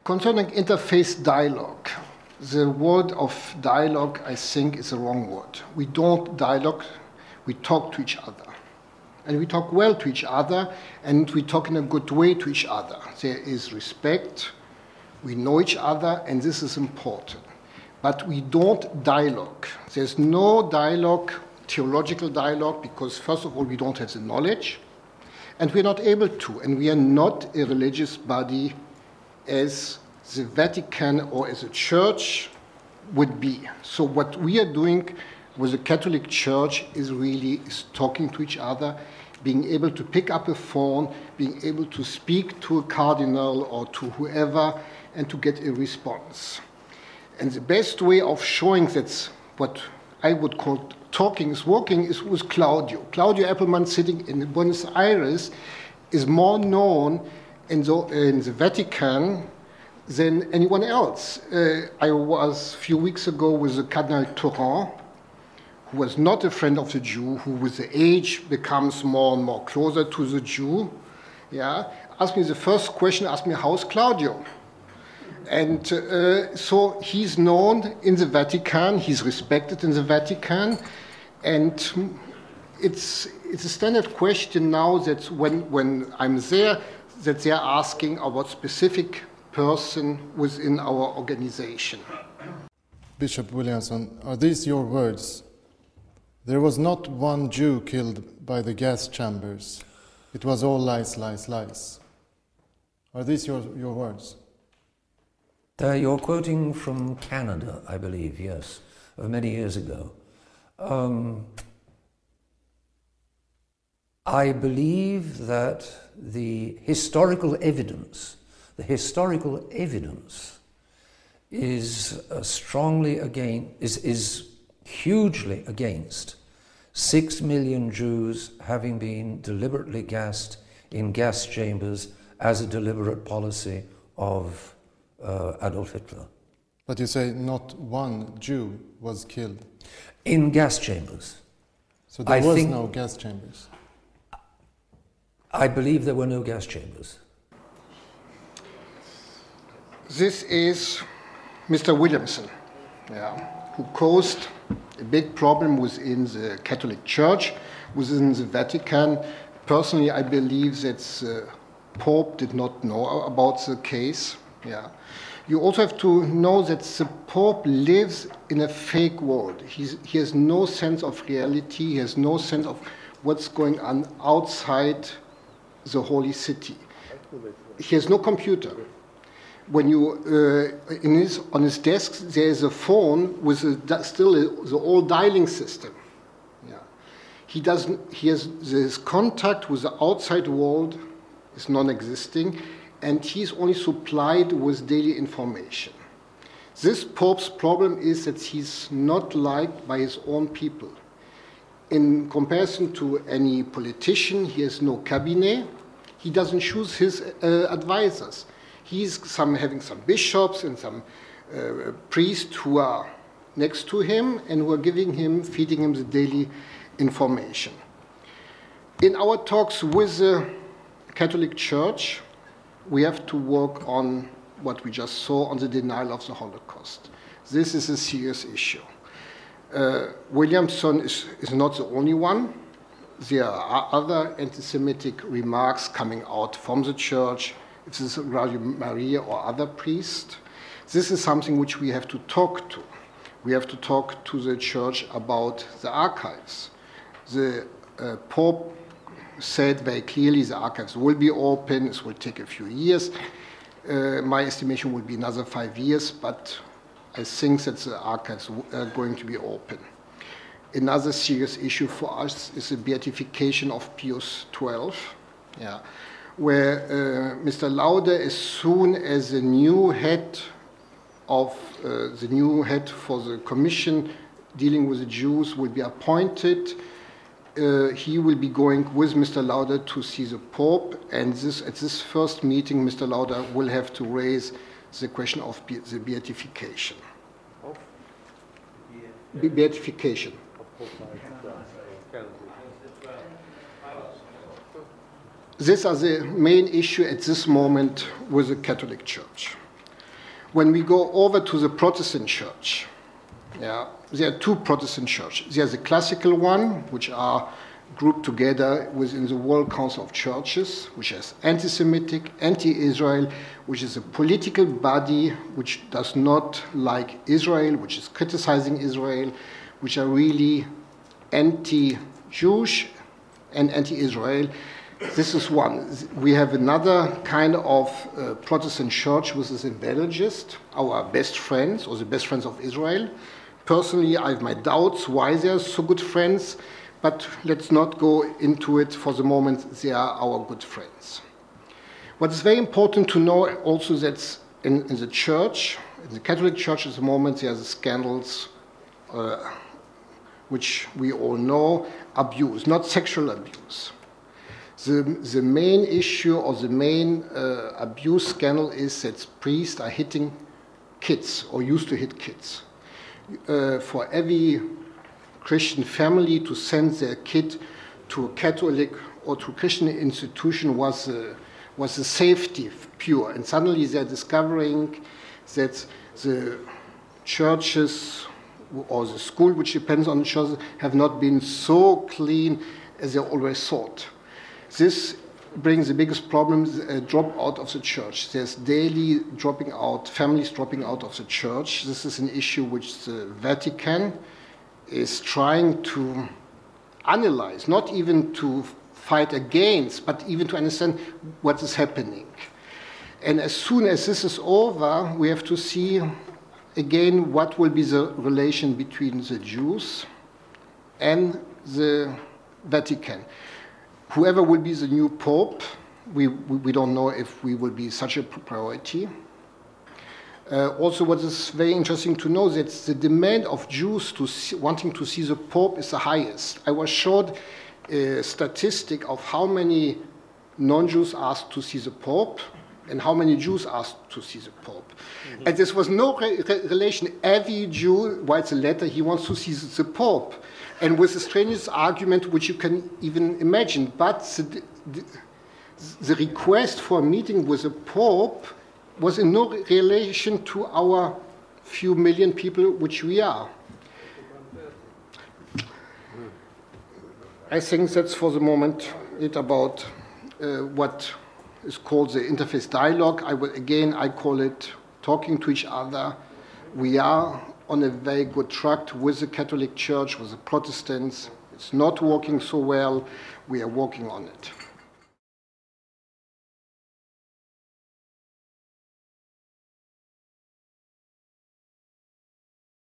Concerning interfaith dialogue, the word of dialogue, I think, is the wrong word. We don't dialogue, we talk to each other. And we talk well to each other, and we talk in a good way to each other. There is respect, we know each other, and this is important. But we don't dialogue. There's no dialogue, theological dialogue, because first of all, we don't have the knowledge, and we're not able to, and we are not a religious body as the Vatican or as a church would be. So what we are doing with the Catholic Church is talking to each other, being able to pick up a phone, being able to speak to a cardinal or to whoever, and to get a response. And the best way of showing that's what I would call talking is working is with Claudio. Claudio Appelmann, sitting in Buenos Aires, is more known in the Vatican than anyone else. I was a few weeks ago with the Cardinal Turan, who was not a friend of the Jew, who with the age becomes more and more closer to the Jew. Yeah, asked me the first question, asked me, how's Claudio? And so he's known in the Vatican, he's respected in the Vatican, and it's a standard question now that when I'm there, that they're asking about specific person within our organization. Bishop Williamson, are these your words? There was not one Jew killed by the gas chambers. It was all lies, lies, lies. Are these your words? You're quoting from Canada, I believe, yes, of many years ago. I believe that the historical evidence is hugely against 6 million Jews having been deliberately gassed in gas chambers as a deliberate policy of Adolf Hitler. But you say not one Jew was killed. In gas chambers. So there was no gas chambers. I believe there were no gas chambers. This is Mr. Williamson, who caused a big problem within the Catholic Church, within the Vatican. Personally, I believe that the Pope did not know about the case. Yeah. You also have to know that the Pope lives in a fake world. He has no sense of reality. He has no sense of what's going on outside the Holy City. He has no computer. When you on his desk there is a phone with still the old dialing system. Yeah. His contact with the outside world is non-existing, and he's only supplied with daily information. This Pope's problem is that he's not liked by his own people. In comparison to any politician, he has no cabinet. He doesn't choose his advisors. He's having some bishops and some priests who are next to him and who are feeding him the daily information. In our talks with the Catholic Church, we have to work on what we just saw on the denial of the Holocaust. This is a serious issue. Williamson is not the only one. There are other anti-Semitic remarks coming out from the church. If this is Radio Maria or other priests, this is something which we have to talk to. We have to talk to the church about the archives. The Pope said very clearly the archives will be open. It will take a few years. My estimation will be another 5 years, but I think that the archives are going to be open. Another serious issue for us is the beatification of Pius XII, where Mr. Laude, as soon as the new head for the commission dealing with the Jews will be appointed, he will be going with Mr. Laude to see the Pope, and at this first meeting, Mr. Laude will have to raise the question of the beatification. Beatification. These are the main issue at this moment with the Catholic Church. When we go over to the Protestant Church, yeah, there are two Protestant churches. There's a classical one, which are grouped together within the World Council of Churches, which is anti-Semitic, anti-Israel, which is a political body which does not like Israel, which is criticizing Israel, which are really anti-Jewish and anti-Israel. This is one. We have another kind of Protestant church, which is embellishist, our best friends, or the best friends of Israel. Personally, I have my doubts why they are so good friends, but let's not go into it for the moment. They are our good friends. What is very important to know also that in the church, in the Catholic Church at the moment, there are the scandals which we all know, abuse, not sexual abuse. The main issue or the main abuse scandal is that priests are hitting kids or used to hit kids. For every Christian family to send their kid to a Catholic or to a Christian institution was a safety pure. And suddenly they're discovering that the churches or the school, which depends on the churches, have not been so clean as they always thought. This brings the biggest problems, drop out of the church. There's daily dropping out, families dropping out of the church. This is an issue which the Vatican is trying to analyze, not even to fight against, but even to understand what is happening. And as soon as this is over, we have to see again what will be the relation between the Jews and the Vatican. Whoever will be the new pope, we don't know if we will be such a priority. Also, what is very interesting to know that the demand of Jews wanting to see the pope is the highest. I was showed a statistic of how many non-Jews asked to see the pope and how many Jews asked to see the pope. Mm-hmm. And this was no relation. Every Jew writes a letter, he wants to see the pope. And with the strangest argument, which you can even imagine. But the request for a meeting with the Pope was in no relation to our few million people, which we are. I think that's for the moment it about what is called the interfaith dialogue. I call it talking to each other. We are on a very good track with the Catholic Church, with the Protestants. It's not working so well. We are working on it.